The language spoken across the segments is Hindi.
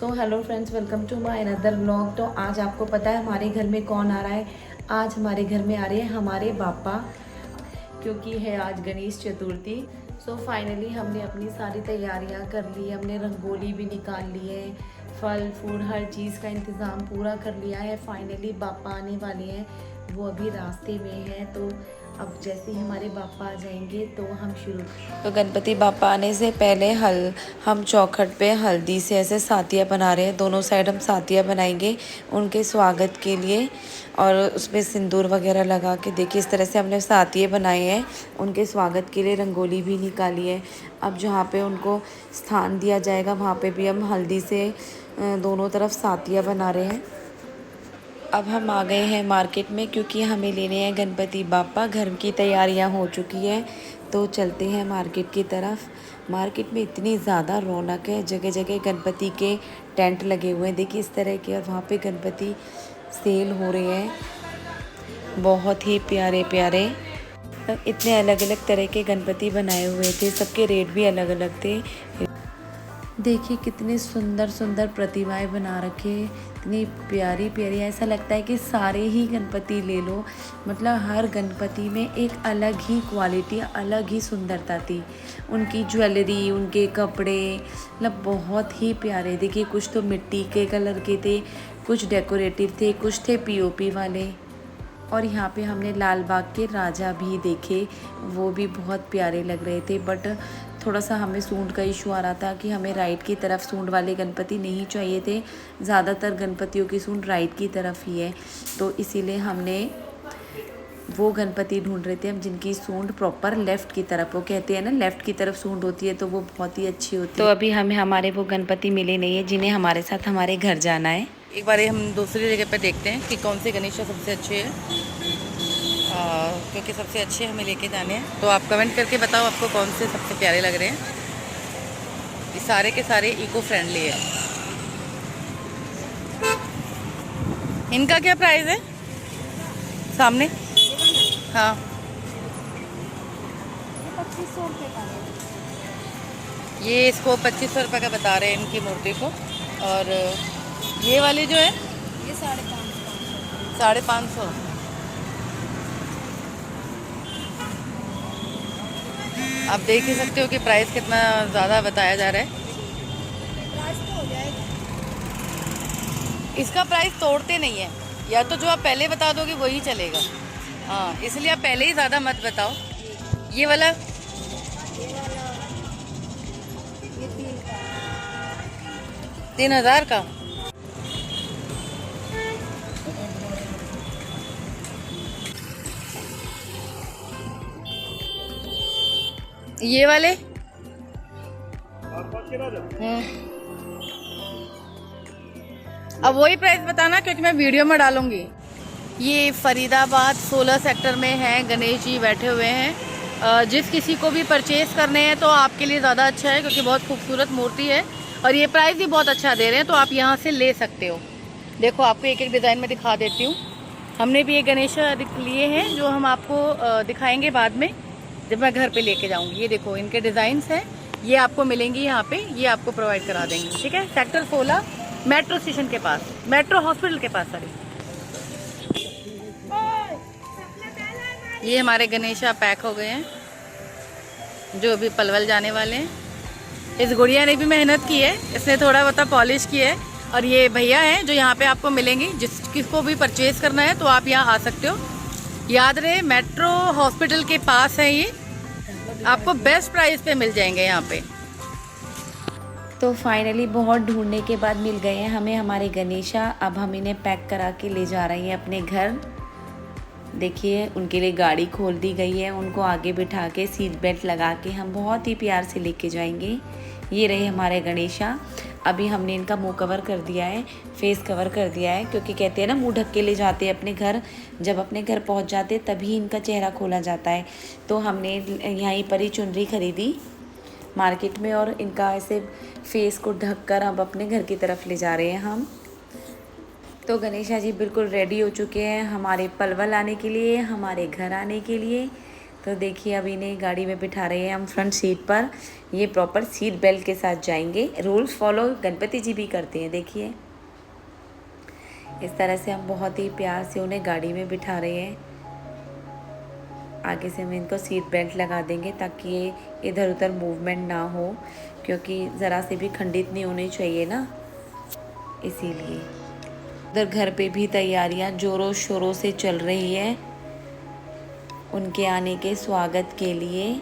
So hello friends, welcome to my another vlog. तो आज आपको पता है हमारे घर में कौन आ रहा है। आज हमारे घर में आ रहे हैं हमारे पापा, क्योंकि है आज गणेश चतुर्थी। सो फाइनली हमने अपनी सारी तैयारियां कर ली, हमने रंगोली भी निकाल ली है, फल फूल हर चीज़ का इंतज़ाम पूरा कर लिया है। फाइनली पापा आने वाले हैं, वो अभी रास्ते में हैं। तो अब जैसे ही हमारे पापा आ जाएंगे तो हम शुरू। तो गणपति बापा आने से पहले हम चौखट पे हल्दी से ऐसे सातियाँ बना रहे हैं। दोनों साइड हम सातियाँ बनाएंगे उनके स्वागत के लिए, और उसमें सिंदूर वगैरह लगा के देखिए इस तरह से हमने सातियाँ बनाए हैं उनके स्वागत के लिए। रंगोली भी निकाली है। अब जहाँ पे उनको स्थान दिया जाएगा वहाँ पे भी हम हल्दी से दोनों तरफ सातियाँ बना रहे हैं। अब हम आ गए हैं मार्केट में, क्योंकि हमें लेने हैं गणपति बापा। घर की तैयारियां हो चुकी है, तो चलते हैं मार्केट की तरफ। मार्केट में इतनी ज़्यादा रौनक है, जगह जगह गणपति के टेंट लगे हुए हैं देखिए इस तरह के, और वहाँ पे गणपति सेल हो रहे हैं। बहुत ही प्यारे प्यारे, इतने अलग अलग तरह के गणपति बनाए हुए थे, सबके रेट भी अलग अलग थे। देखिए कितनी सुंदर सुंदर प्रतिमाएं बना रखे, इतनी प्यारी प्यारी। ऐसा लगता है कि सारे ही गणपति ले लो, मतलब हर गणपति में एक अलग ही क्वालिटी, अलग ही सुंदरता थी। उनकी ज्वेलरी, उनके कपड़े, मतलब बहुत ही प्यारे। देखिए कुछ तो मिट्टी के कलर के थे, कुछ डेकोरेटिव थे, कुछ थे पीओपी वाले। और यहाँ पे हमने लाल बाग के राजा भी देखे, वो भी बहुत प्यारे लग रहे थे। बट थोड़ा सा हमें सूंड का इशू आ रहा था कि हमें राइट की तरफ सूंड वाले गणपति नहीं चाहिए थे। ज़्यादातर गणपतियों की सूंड राइट की तरफ ही है, तो इसीलिए हमने वो गणपति ढूंढ रहे थे हम जिनकी सूंड प्रॉपर लेफ़्ट की तरफ, वो कहते हैं ना लेफ़्ट की तरफ सूंड होती है तो वो बहुत ही अच्छी होती है। तो अभी हमें हमारे वो गणपति मिले नहीं है जिन्हें हमारे साथ हमारे घर जाना है। एक बार हम दूसरी जगह पे देखते हैं कि कौन से गणेश सबसे अच्छे हैं, क्योंकि सबसे अच्छे हमें लेके जाने हैं। तो आप कमेंट करके बताओ आपको कौन से सबसे प्यारे लग रहे हैं। ये सारे के सारे इको फ्रेंडली है। इनका क्या प्राइस है सामने? हाँ, 2500 रुपये का है। ये इसको 2500 रुपये का बता रहे हैं इनकी मूर्ति को। और ये वाले जो है ये 550। 550। आप देख ही सकते हो कि प्राइस कितना ज़्यादा बताया जा रहा है। प्राइस तो हो जाएगा, इसका प्राइस तोड़ते नहीं है, या तो जो आप पहले बता दोगे वही चलेगा। हाँ, इसलिए आप पहले ही ज़्यादा मत बताओ। ये वाला ये 3 का 3000 का। ये वाले अब वही प्राइस बताना, क्योंकि मैं वीडियो में डालूंगी। ये फरीदाबाद 16 सेक्टर में है, गणेश जी बैठे हुए हैं। जिस किसी को भी परचेज करने हैं तो आपके लिए ज़्यादा अच्छा है, क्योंकि बहुत खूबसूरत मूर्ति है और ये प्राइस भी बहुत अच्छा दे रहे हैं, तो आप यहाँ से ले सकते हो। देखो आपको एक एक डिज़ाइन में दिखा देती हूँ। हमने भी ये गणेश लिए हैं जो हम आपको दिखाएंगे बाद में जब मैं घर पे लेके जाऊँगी। ये देखो इनके डिज़ाइंस हैं, ये आपको मिलेंगी यहाँ पे, ये आपको प्रोवाइड करा देंगे। ठीक है, सेक्टर 16 मेट्रो स्टेशन के पास, मेट्रो हॉस्पिटल के पास। सॉरी, ये हमारे गणेशा पैक हो गए हैं जो अभी पलवल जाने वाले हैं। इस गुड़िया ने भी मेहनत की है, इसने थोड़ा बहुत पॉलिश की है। और ये भैया हैं जो यहाँ पे आपको मिलेंगे, किसको भी परचेज करना है तो आप यहाँ आ सकते हो। याद रहे मेट्रो हॉस्पिटल के पास है, ये आपको बेस्ट प्राइस पे मिल जाएंगे यहाँ पे। तो फाइनली बहुत ढूंढने के बाद मिल गए हैं हमें हमारे गणेशा। अब हम इन्हें पैक करा के ले जा रहे हैं अपने घर। देखिए उनके लिए गाड़ी खोल दी गई है, उनको आगे बिठा के सीट बेल्ट लगा के हम बहुत ही प्यार से लेके जाएंगे। ये रहे हमारे गणेशा। अभी हमने इनका मुंह कवर कर दिया है, फेस कवर कर दिया है, क्योंकि कहते हैं ना मुंह ढक के ले जाते हैं अपने घर। जब अपने घर पहुंच जाते तभी इनका चेहरा खोला जाता है। तो हमने यहीं पर ही चुनरी खरीदी मार्केट में, और इनका ऐसे फेस को ढक कर अब अपने घर की तरफ ले जा रहे हैं हम। तो गणेशा जी बिल्कुल रेडी हो चुके हैं हमारे पलवल आने के लिए, हमारे घर आने के लिए। तो देखिए अब इन्हें गाड़ी में बिठा रहे हैं हम फ्रंट सीट पर। ये प्रॉपर सीट बेल्ट के साथ जाएंगे। रूल्स फॉलो गणपति जी भी करते हैं। देखिए इस तरह से हम बहुत ही प्यार से उन्हें गाड़ी में बिठा रहे हैं। आगे से हम इनको सीट बेल्ट लगा देंगे ताकि ये इधर उधर मूवमेंट ना हो, क्योंकि ज़रा से भी खंडित नहीं होनी चाहिए ना, इसीलिए। उधर घर पे भी तैयारियां ज़ोरों शोरों से चल रही है उनके आने के स्वागत के लिए।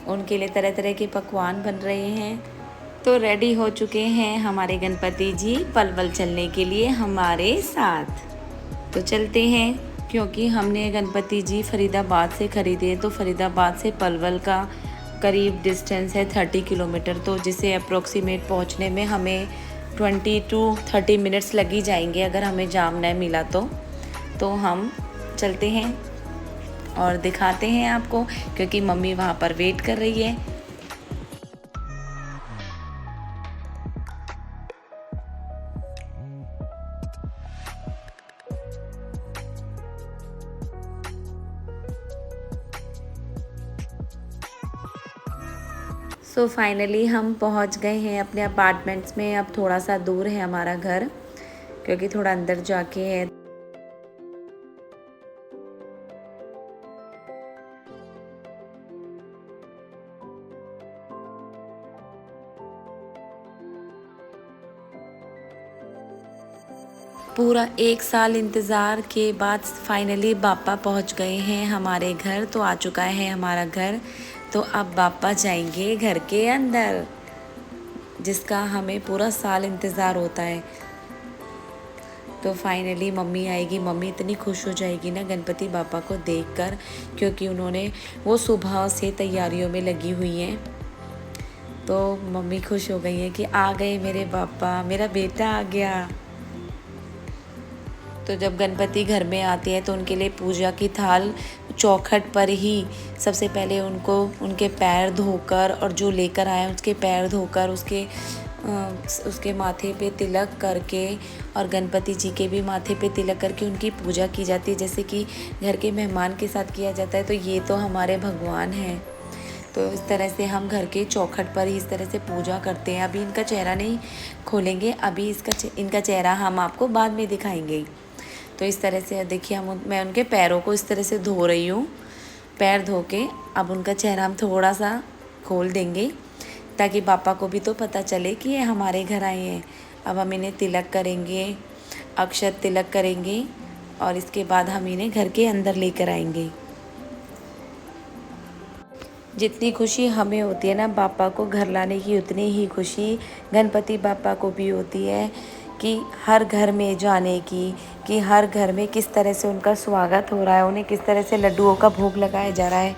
उनके लिए तरह तरह के पकवान बन रहे हैं। तो रेडी हो चुके हैं हमारे गणपति जी पलवल चलने के लिए हमारे साथ। तो चलते हैं, क्योंकि हमने गणपति जी फरीदाबाद से ख़रीदे, तो फरीदाबाद से पलवल का करीब डिस्टेंस है 30 किलोमीटर, तो जिसे अप्रोक्सीमेट पहुंचने में हमें 20 to 30 मिनट्स लग ही जाएंगे अगर हमें जाम न मिला तो हम चलते हैं और दिखाते हैं आपको, क्योंकि मम्मी वहाँ पर वेट कर रही है। सो फाइनली हम पहुंच गए हैं अपने अपार्टमेंट्स में। अब थोड़ा सा दूर है हमारा घर, क्योंकि थोड़ा अंदर जाके है। पूरा 1 साल इंतज़ार के बाद फाइनली बापा पहुंच गए हैं हमारे घर। तो आ चुका है हमारा घर। तो अब बापा जाएंगे घर के अंदर, जिसका हमें पूरा साल इंतज़ार होता है। तो फाइनली मम्मी आएगी। मम्मी इतनी खुश हो जाएगी ना गणपति बापा को देखकर, क्योंकि उन्होंने वो सुबह से तैयारियों में लगी हुई हैं। तो मम्मी खुश हो गई हैं कि आ गए मेरे बापा, मेरा बेटा आ गया। तो जब गणपति घर में आते हैं तो उनके लिए पूजा की थाल चौखट पर ही सबसे पहले उनको उनके पैर धोकर, और जो लेकर आए उसके पैर धोकर, उसके माथे पे तिलक करके, और गणपति जी के भी माथे पे तिलक करके उनकी पूजा की जाती है, जैसे कि घर के मेहमान के साथ किया जाता है। तो ये तो हमारे भगवान हैं। तो इस तरह से हम घर के चौखट पर ही इस तरह से पूजा करते हैं। अभी इनका चेहरा नहीं खोलेंगे, अभी इनका चेहरा हम आपको बाद में दिखाएंगे। तो इस तरह से देखिए मैं उनके पैरों को इस तरह से धो रही हूँ। पैर धो के अब उनका चेहरा हम थोड़ा सा खोल देंगे, ताकि पापा को भी तो पता चले कि ये हमारे घर आए हैं। अब हम इन्हें तिलक करेंगे, अक्षत तिलक करेंगे, और इसके बाद हम इन्हें घर के अंदर लेकर आएंगे। जितनी खुशी हमें होती है ना पापा को घर लाने की, उतनी ही खुशी गणपति पापा को भी होती है कि हर घर में जाने की, कि हर घर में किस तरह से उनका स्वागत हो रहा है, उन्हें किस तरह से लड्डुओं का भोग लगाया जा रहा है।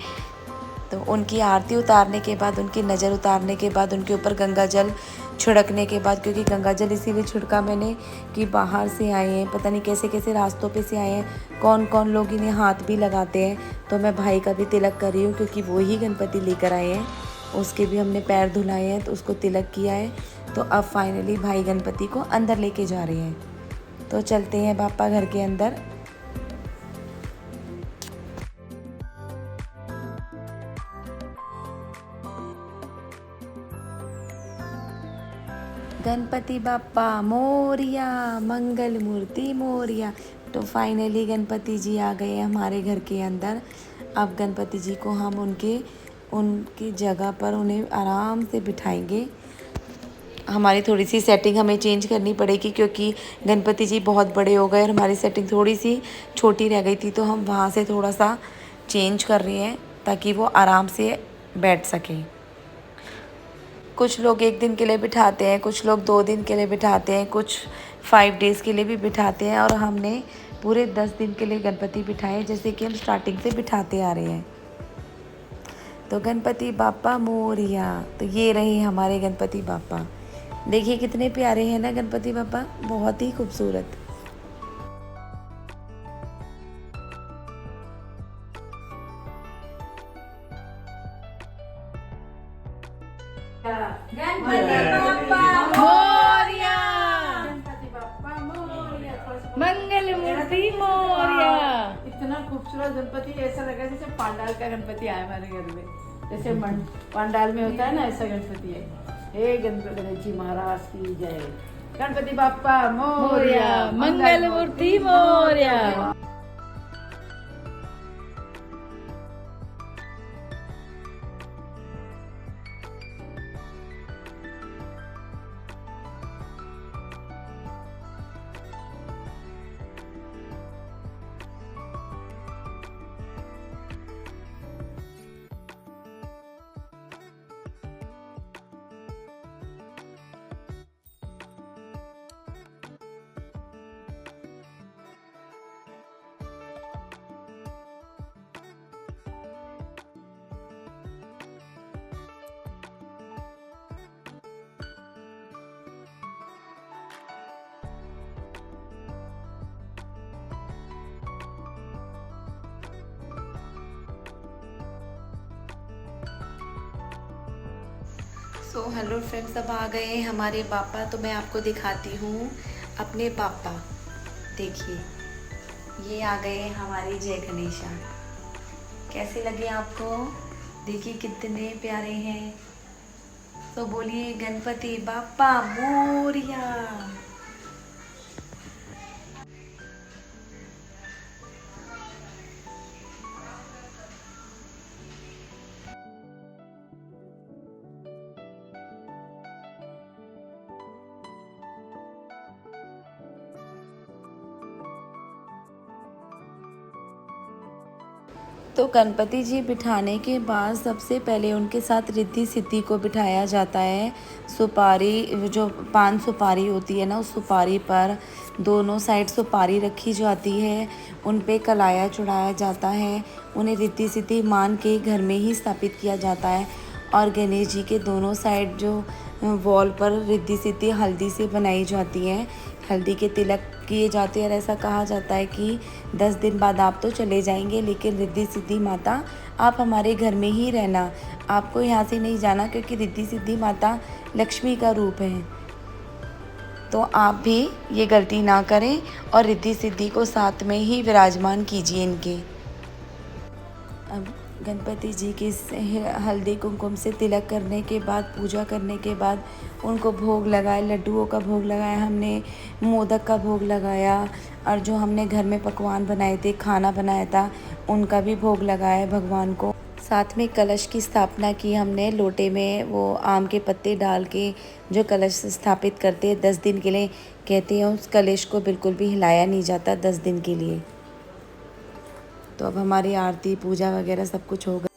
तो उनकी आरती उतारने के बाद, उनकी नज़र उतारने के बाद, उनके ऊपर गंगा जल छिड़कने के बाद, क्योंकि गंगा जल इसीलिए छिड़का मैंने कि बाहर से आए हैं, पता नहीं कैसे कैसे रास्तों पे से आए हैं, कौन कौन लोग इन्हें हाथ भी लगाते हैं। तो मैं भाई का भी तिलक कर रही हूँ, क्योंकि वो ही गणपति लेकर आए हैं। उसके भी हमने पैर धुलाए हैं, तो उसको तिलक किया है। तो अब फाइनली भाई गणपति को अंदर लेके जा रहे हैं। तो चलते हैं पापा घर के अंदर। गणपति बाप्पा मोरिया, मंगल मूर्ति मोरिया। तो फाइनली गणपति जी आ गए हमारे घर के अंदर। अब गणपति जी को हम उनकी जगह पर उन्हें आराम से बिठाएंगे। हमारी थोड़ी सी सेटिंग हमें चेंज करनी पड़ेगी, क्योंकि गणपति जी बहुत बड़े हो गए और हमारी सेटिंग थोड़ी सी छोटी रह गई थी। तो हम वहाँ से थोड़ा सा चेंज कर रहे हैं, ताकि वो आराम से बैठ सकें। कुछ लोग 1 दिन के लिए बिठाते हैं, कुछ लोग 2 दिन के लिए बिठाते हैं, कुछ 5 डेज़ के लिए भी बिठाते हैं, और हमने पूरे 10 दिन के लिए गणपति बिठाए, जैसे कि हम स्टार्टिंग से बिठाते आ रहे हैं। तो गणपति बाप्पा मोरिया। तो ये रहे हमारे गणपति बाप्पा। देखिए कितने प्यारे हैं ना गणपति बाप्पा, बहुत ही खूबसूरत। मोरिया, मंगल मूर्ति मोरिया। इतना खूबसूरत खूबसूरत गणपति, ऐसा लगा जैसे पंडाल का गणपति आया हमारे घर में, जैसे पंडाल में होता है ना, ऐसा गणपति है। हे गणपति जी महाराज की जय। गणपति बाप्पा मोरया, मंगल मूर्ति मोरया। सो हेलो फ्रेंड्स, अब आ गए हमारे पापा। तो मैं आपको दिखाती हूँ अपने पापा। देखिए, ये आ गए हमारे जय गणेशा। कैसे लगे आपको? देखिए कितने प्यारे हैं। तो बोलिए गणपति बाप्पा मोरया। तो गणपति जी बिठाने के बाद सबसे पहले उनके साथ रिद्धि सिद्धि को बिठाया जाता है। सुपारी, जो पान सुपारी होती है ना, उस सुपारी पर दोनों साइड सुपारी रखी जाती है, उन पे कलाया चढ़ाया जाता है। उन्हें रिद्धि सिद्धि मान के घर में ही स्थापित किया जाता है। और गणेश जी के दोनों साइड जो वॉल पर रिद्धि सिद्धि हल्दी से बनाई जाती है, हल्दी के तिलक किए जाते हैं। और ऐसा कहा जाता है कि 10 दिन बाद आप तो चले जाएंगे, लेकिन रिद्धि सिद्धि माता आप हमारे घर में ही रहना, आपको यहाँ से नहीं जाना, क्योंकि रिद्धि सिद्धि माता लक्ष्मी का रूप है। तो आप भी ये गलती ना करें और रिद्धि सिद्धि को साथ में ही विराजमान कीजिए इनके। अब गणपति जी के हल्दी कुमकुम से तिलक करने के बाद, पूजा करने के बाद उनको भोग लगाए। लड्डुओं का भोग लगाया हमने, मोदक का भोग लगाया, और जो हमने घर में पकवान बनाए थे, खाना बनाया था, उनका भी भोग लगाया भगवान को। साथ में कलश की स्थापना की हमने। लोटे में वो आम के पत्ते डाल के जो कलश स्थापित करते हैं 10 दिन के लिए, कहते हैं उस कलश को बिल्कुल भी हिलाया नहीं जाता 10 दिन के लिए। तो अब हमारी आरती पूजा वगैरह सब कुछ हो गया।